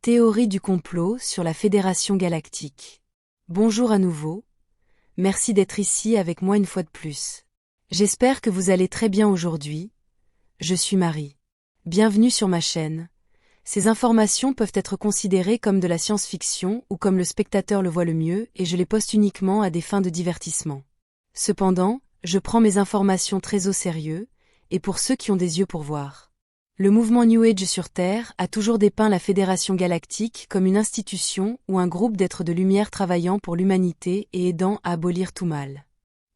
Théorie du complot sur la Fédération galactique. Bonjour à nouveau. Merci d'être ici avec moi une fois de plus. J'espère que vous allez très bien aujourd'hui. Je suis Marie. Bienvenue sur ma chaîne. Ces informations peuvent être considérées comme de la science-fiction ou comme le spectateur le voit le mieux et je les poste uniquement à des fins de divertissement. Cependant, je prends mes informations très au sérieux, et pour ceux qui ont des yeux pour voir. Le mouvement New Age sur Terre a toujours dépeint la Fédération galactique comme une institution ou un groupe d'êtres de lumière travaillant pour l'humanité et aidant à abolir tout mal.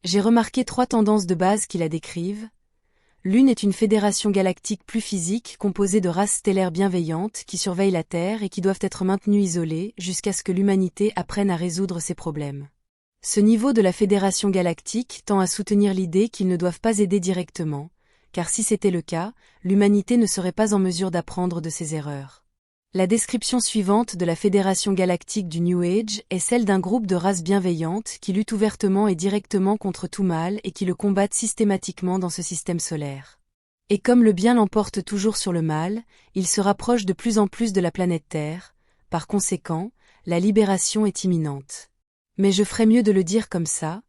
J'ai remarqué 3 tendances de base qui la décrivent. L'une est une fédération galactique plus physique composée de races stellaires bienveillantes qui surveillent la Terre et qui doivent être maintenues isolées jusqu'à ce que l'humanité apprenne à résoudre ses problèmes. Ce niveau de la Fédération galactique tend à soutenir l'idée qu'ils ne doivent pas aider directement, car si c'était le cas, l'humanité ne serait pas en mesure d'apprendre de ses erreurs. La description suivante de la Fédération galactique du New Age est celle d'un groupe de races bienveillantes qui luttent ouvertement et directement contre tout mal et qui le combattent systématiquement dans ce système solaire. Et comme le bien l'emporte toujours sur le mal, il se rapproche de plus en plus de la planète Terre, par conséquent, la libération est imminente. Mais je ferais mieux de le dire comme ça.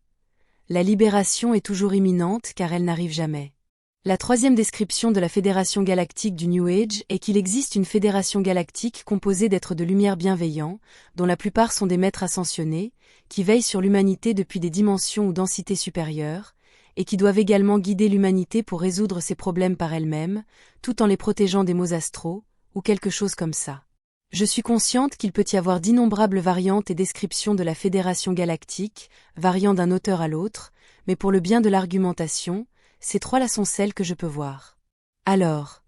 La libération est toujours imminente car elle n'arrive jamais. La 3e description de la Fédération galactique du New Age est qu'il existe une fédération galactique composée d'êtres de lumière bienveillants, dont la plupart sont des maîtres ascensionnés, qui veillent sur l'humanité depuis des dimensions ou densités supérieures, et qui doivent également guider l'humanité pour résoudre ses problèmes par elle-même, tout en les protégeant des maux astraux, ou quelque chose comme ça. Je suis consciente qu'il peut y avoir d'innombrables variantes et descriptions de la Fédération galactique, variant d'un auteur à l'autre, mais pour le bien de l'argumentation, ces 3-là sont celles que je peux voir. Alors,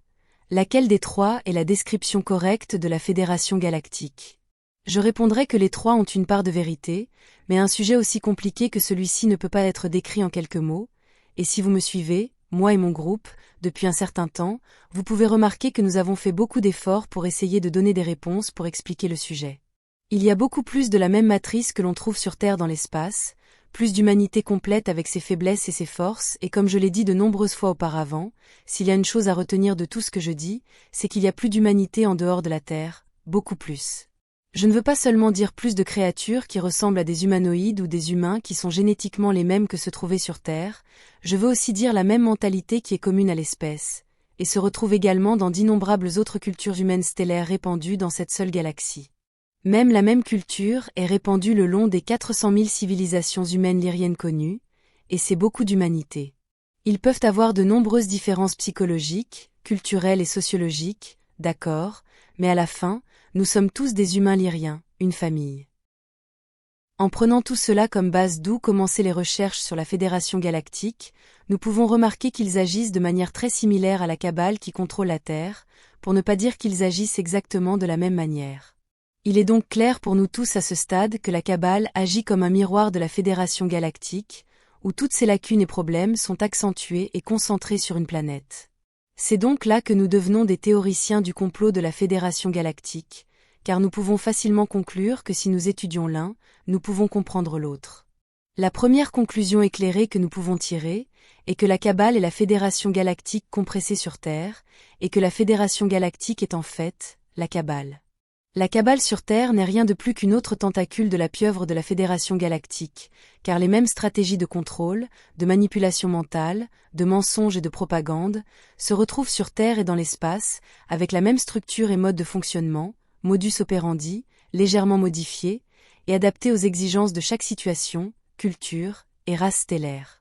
laquelle des 3 est la description correcte de la Fédération galactique? Je répondrai que les 3 ont une part de vérité, mais un sujet aussi compliqué que celui-ci ne peut pas être décrit en quelques mots, et si vous me suivez, moi et mon groupe, depuis un certain temps, vous pouvez remarquer que nous avons fait beaucoup d'efforts pour essayer de donner des réponses pour expliquer le sujet. Il y a beaucoup plus de la même matrice que l'on trouve sur Terre dans l'espace, plus d'humanité complète avec ses faiblesses et ses forces, et comme je l'ai dit de nombreuses fois auparavant, s'il y a une chose à retenir de tout ce que je dis, c'est qu'il y a plus d'humanité en dehors de la Terre, beaucoup plus. Je ne veux pas seulement dire plus de créatures qui ressemblent à des humanoïdes ou des humains qui sont génétiquement les mêmes que se trouvaient sur Terre, je veux aussi dire la même mentalité qui est commune à l'espèce, et se retrouve également dans d'innombrables autres cultures humaines stellaires répandues dans cette seule galaxie. Même la même culture est répandue le long des 400 000 civilisations humaines lyriennes connues, et c'est beaucoup d'humanité. Ils peuvent avoir de nombreuses différences psychologiques, culturelles et sociologiques, d'accord, mais à la fin, nous sommes tous des humains lyriens, une famille. En prenant tout cela comme base d'où commencer les recherches sur la Fédération galactique, nous pouvons remarquer qu'ils agissent de manière très similaire à la Kabbale qui contrôle la Terre, pour ne pas dire qu'ils agissent exactement de la même manière. Il est donc clair pour nous tous à ce stade que la Kabbale agit comme un miroir de la Fédération galactique, où toutes ses lacunes et problèmes sont accentués et concentrés sur une planète. C'est donc là que nous devenons des théoriciens du complot de la Fédération galactique, car nous pouvons facilement conclure que si nous étudions l'un, nous pouvons comprendre l'autre. La première conclusion éclairée que nous pouvons tirer est que la Kabbale est la Fédération galactique compressée sur Terre, et que la Fédération galactique est en fait la Kabbale. La Kabbale sur Terre n'est rien de plus qu'une autre tentacule de la pieuvre de la Fédération galactique, car les mêmes stratégies de contrôle, de manipulation mentale, de mensonges et de propagande, se retrouvent sur Terre et dans l'espace, avec la même structure et mode de fonctionnement, modus operandi, légèrement modifiés, et adaptés aux exigences de chaque situation, culture et race stellaire.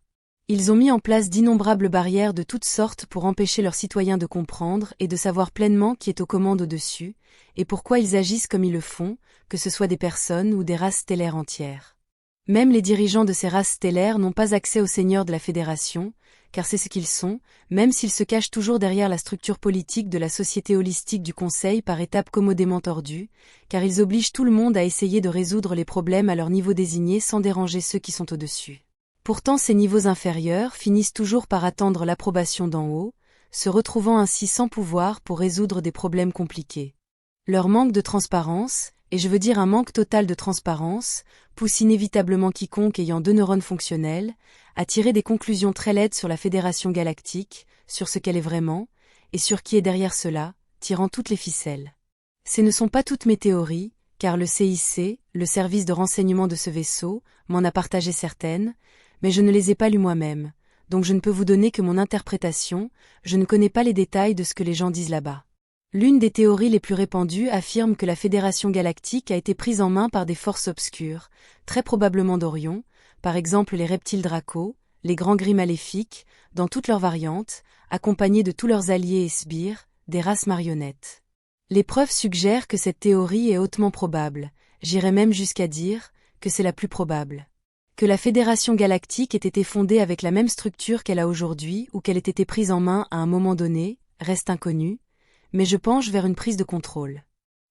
Ils ont mis en place d'innombrables barrières de toutes sortes pour empêcher leurs citoyens de comprendre et de savoir pleinement qui est aux commandes au-dessus, et pourquoi ils agissent comme ils le font, que ce soit des personnes ou des races stellaires entières. Même les dirigeants de ces races stellaires n'ont pas accès aux seigneurs de la Fédération, car c'est ce qu'ils sont, même s'ils se cachent toujours derrière la structure politique de la société holistique du Conseil par étapes commodément tordues, car ils obligent tout le monde à essayer de résoudre les problèmes à leur niveau désigné sans déranger ceux qui sont au-dessus. Pourtant ces niveaux inférieurs finissent toujours par attendre l'approbation d'en haut, se retrouvant ainsi sans pouvoir pour résoudre des problèmes compliqués. Leur manque de transparence, et je veux dire un manque total de transparence, pousse inévitablement quiconque ayant 2 neurones fonctionnels à tirer des conclusions très laides sur la Fédération galactique, sur ce qu'elle est vraiment, et sur qui est derrière cela, tirant toutes les ficelles. Ce ne sont pas toutes mes théories, car le CIC, le service de renseignement de ce vaisseau, m'en a partagé certaines, mais je ne les ai pas lues moi-même, donc je ne peux vous donner que mon interprétation, je ne connais pas les détails de ce que les gens disent là-bas. L'une des théories les plus répandues affirme que la Fédération galactique a été prise en main par des forces obscures, très probablement d'Orion, par exemple les reptiles Draco, les grands gris maléfiques, dans toutes leurs variantes, accompagnés de tous leurs alliés et sbires, des races marionnettes. Les preuves suggèrent que cette théorie est hautement probable, j'irais même jusqu'à dire que c'est la plus probable. Que la Fédération galactique ait été fondée avec la même structure qu'elle a aujourd'hui ou qu'elle ait été prise en main à un moment donné, reste inconnu, mais je penche vers une prise de contrôle.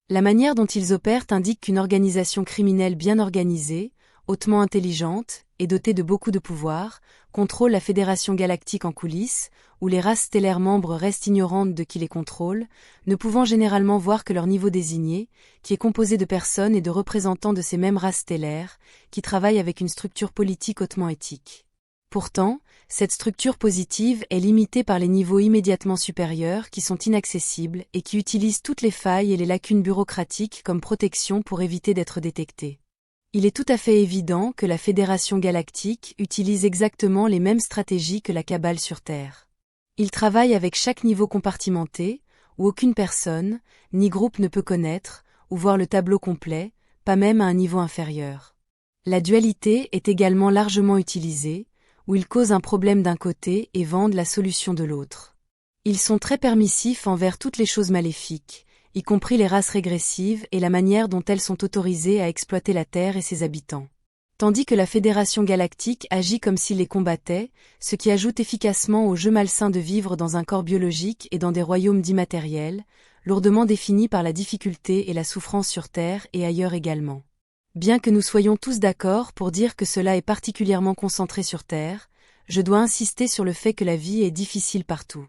La manière dont ils opèrent indique qu'une organisation criminelle bien organisée, hautement intelligente et dotée de beaucoup de pouvoir, contrôle la Fédération galactique en coulisses, où les races stellaires membres restent ignorantes de qui les contrôle, ne pouvant généralement voir que leur niveau désigné, qui est composé de personnes et de représentants de ces mêmes races stellaires, qui travaillent avec une structure politique hautement éthique. Pourtant, cette structure positive est limitée par les niveaux immédiatement supérieurs qui sont inaccessibles et qui utilisent toutes les failles et les lacunes bureaucratiques comme protection pour éviter d'être détectés. Il est tout à fait évident que la Fédération galactique utilise exactement les mêmes stratégies que la Cabale sur Terre. Ils travaillent avec chaque niveau compartimenté, où aucune personne, ni groupe ne peut connaître, ou voir le tableau complet, pas même à un niveau inférieur. La dualité est également largement utilisée, où ils causent un problème d'un côté et vendent la solution de l'autre. Ils sont très permissifs envers toutes les choses maléfiques, y compris les races régressives et la manière dont elles sont autorisées à exploiter la Terre et ses habitants. Tandis que la Fédération galactique agit comme s'il les combattait, ce qui ajoute efficacement au jeu malsain de vivre dans un corps biologique et dans des royaumes d'immatériel, lourdement définis par la difficulté et la souffrance sur Terre et ailleurs également. Bien que nous soyons tous d'accord pour dire que cela est particulièrement concentré sur Terre, je dois insister sur le fait que la vie est difficile partout.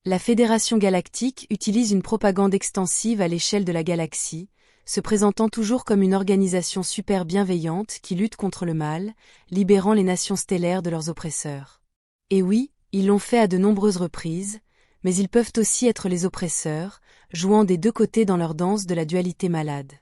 La Fédération galactique utilise une propagande extensive à l'échelle de la galaxie, se présentant toujours comme une organisation super bienveillante qui lutte contre le mal, libérant les nations stellaires de leurs oppresseurs. Et oui, ils l'ont fait à de nombreuses reprises, mais ils peuvent aussi être les oppresseurs, jouant des deux côtés dans leur danse de la dualité malade.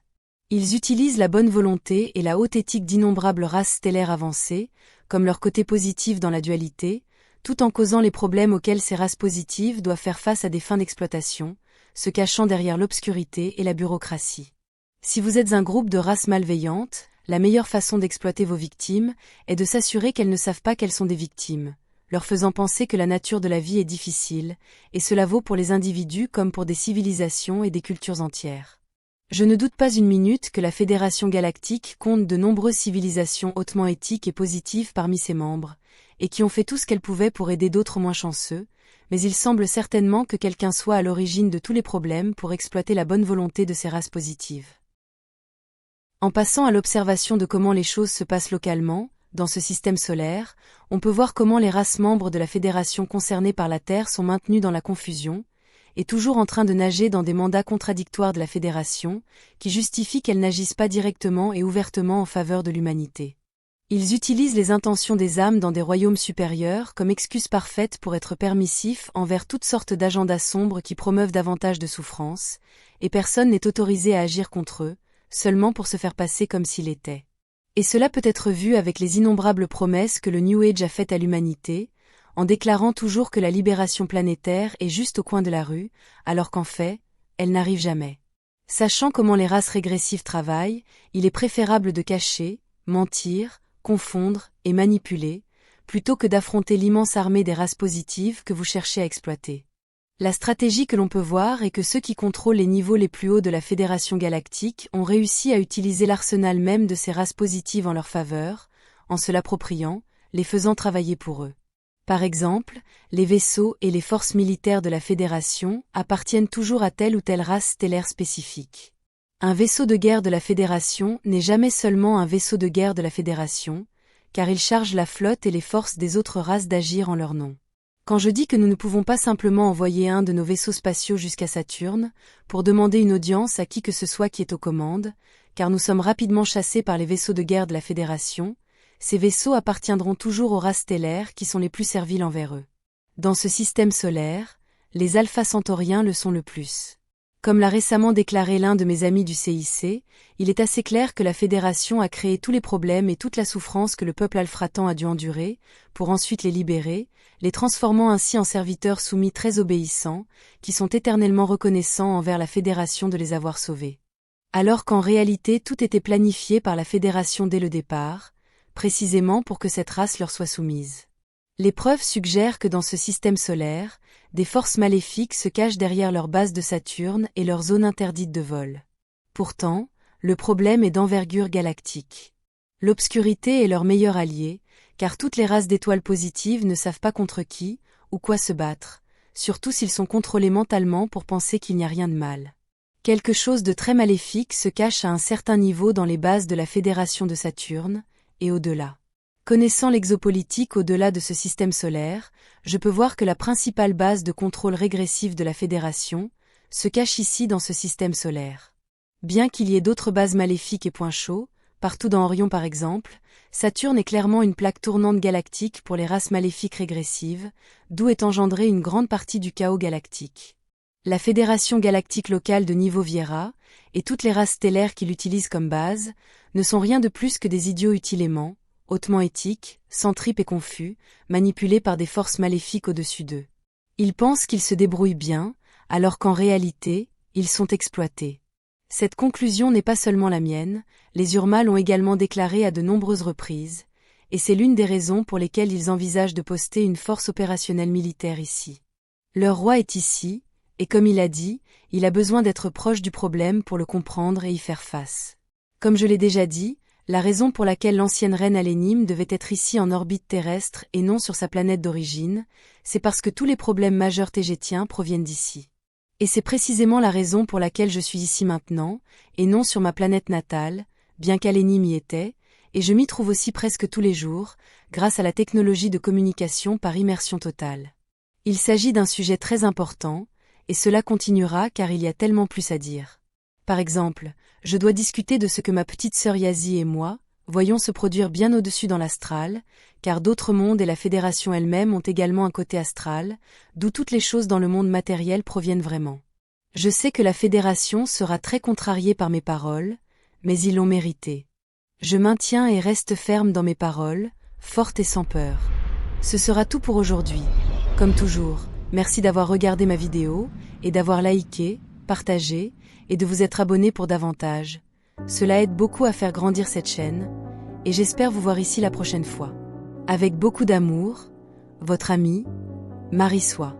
Ils utilisent la bonne volonté et la haute éthique d'innombrables races stellaires avancées, comme leur côté positif dans la dualité, tout en causant les problèmes auxquels ces races positives doivent faire face à des fins d'exploitation, se cachant derrière l'obscurité et la bureaucratie. Si vous êtes un groupe de races malveillantes, la meilleure façon d'exploiter vos victimes est de s'assurer qu'elles ne savent pas qu'elles sont des victimes, leur faisant penser que la nature de la vie est difficile, et cela vaut pour les individus comme pour des civilisations et des cultures entières. Je ne doute pas une minute que la Fédération galactique compte de nombreuses civilisations hautement éthiques et positives parmi ses membres, et qui ont fait tout ce qu'elles pouvaient pour aider d'autres moins chanceux, mais il semble certainement que quelqu'un soit à l'origine de tous les problèmes pour exploiter la bonne volonté de ces races positives. En passant à l'observation de comment les choses se passent localement, dans ce système solaire, on peut voir comment les races membres de la Fédération concernées par la Terre sont maintenues dans la confusion, et toujours en train de nager dans des mandats contradictoires de la Fédération, qui justifient qu'elles n'agissent pas directement et ouvertement en faveur de l'humanité. Ils utilisent les intentions des âmes dans des royaumes supérieurs comme excuse parfaite pour être permissifs envers toutes sortes d'agendas sombres qui promeuvent davantage de souffrance, et personne n'est autorisé à agir contre eux, seulement pour se faire passer comme s'il était. Et cela peut être vu avec les innombrables promesses que le New Age a faites à l'humanité, en déclarant toujours que la libération planétaire est juste au coin de la rue, alors qu'en fait, elle n'arrive jamais. Sachant comment les races régressives travaillent, il est préférable de cacher, mentir, confondre et manipuler, plutôt que d'affronter l'immense armée des races positives que vous cherchez à exploiter. La stratégie que l'on peut voir est que ceux qui contrôlent les niveaux les plus hauts de la Fédération galactique ont réussi à utiliser l'arsenal même de ces races positives en leur faveur, en se l'appropriant, les faisant travailler pour eux. Par exemple, les vaisseaux et les forces militaires de la Fédération appartiennent toujours à telle ou telle race stellaire spécifique. Un vaisseau de guerre de la Fédération n'est jamais seulement un vaisseau de guerre de la Fédération, car il charge la flotte et les forces des autres races d'agir en leur nom. Quand je dis que nous ne pouvons pas simplement envoyer un de nos vaisseaux spatiaux jusqu'à Saturne, pour demander une audience à qui que ce soit qui est aux commandes, car nous sommes rapidement chassés par les vaisseaux de guerre de la Fédération, ces vaisseaux appartiendront toujours aux races stellaires qui sont les plus serviles envers eux. Dans ce système solaire, les Alpha Centauriens le sont le plus. Comme l'a récemment déclaré l'un de mes amis du CIC, il est assez clair que la Fédération a créé tous les problèmes et toute la souffrance que le peuple alfratan a dû endurer, pour ensuite les libérer, les transformant ainsi en serviteurs soumis très obéissants, qui sont éternellement reconnaissants envers la Fédération de les avoir sauvés. Alors qu'en réalité tout était planifié par la Fédération dès le départ, précisément pour que cette race leur soit soumise. Les preuves suggèrent que dans ce système solaire, des forces maléfiques se cachent derrière leur base de Saturne et leur zone interdite de vol. Pourtant, le problème est d'envergure galactique. L'obscurité est leur meilleur allié, car toutes les races d'étoiles positives ne savent pas contre qui ou quoi se battre, surtout s'ils sont contrôlés mentalement pour penser qu'il n'y a rien de mal. Quelque chose de très maléfique se cache à un certain niveau dans les bases de la Fédération de Saturne, et au-delà. Connaissant l'exopolitique au-delà de ce système solaire, je peux voir que la principale base de contrôle régressif de la Fédération se cache ici dans ce système solaire. Bien qu'il y ait d'autres bases maléfiques et points chauds, partout dans Orion par exemple, Saturne est clairement une plaque tournante galactique pour les races maléfiques régressives, d'où est engendrée une grande partie du chaos galactique. La Fédération galactique locale de Niveau Viera, et toutes les races stellaires qui l'utilisent comme base, ne sont rien de plus que des idiots utilément, hautement éthiques, sans tripes et confus, manipulés par des forces maléfiques au-dessus d'eux. Ils pensent qu'ils se débrouillent bien, alors qu'en réalité, ils sont exploités. Cette conclusion n'est pas seulement la mienne, les Urma l'ont également déclaré à de nombreuses reprises, et c'est l'une des raisons pour lesquelles ils envisagent de poster une force opérationnelle militaire ici. Leur roi est ici, et comme il a dit, il a besoin d'être proche du problème pour le comprendre et y faire face. Comme je l'ai déjà dit, la raison pour laquelle l'ancienne reine Alénime devait être ici en orbite terrestre et non sur sa planète d'origine, c'est parce que tous les problèmes majeurs tégétiens proviennent d'ici. Et c'est précisément la raison pour laquelle je suis ici maintenant, et non sur ma planète natale, bien qu'Alénime y était, et je m'y trouve aussi presque tous les jours, grâce à la technologie de communication par immersion totale. Il s'agit d'un sujet très important, et cela continuera car il y a tellement plus à dire. Par exemple, je dois discuter de ce que ma petite sœur Yazi et moi voyons se produire bien au-dessus dans l'astral, car d'autres mondes et la Fédération elle-même ont également un côté astral, d'où toutes les choses dans le monde matériel proviennent vraiment. Je sais que la Fédération sera très contrariée par mes paroles, mais ils l'ont mérité. Je maintiens et reste ferme dans mes paroles, forte et sans peur. Ce sera tout pour aujourd'hui. Comme toujours, merci d'avoir regardé ma vidéo, et d'avoir liké, partagé, et de vous être abonné pour davantage. Cela aide beaucoup à faire grandir cette chaîne, et j'espère vous voir ici la prochaine fois. Avec beaucoup d'amour, votre amie, Marie Soie.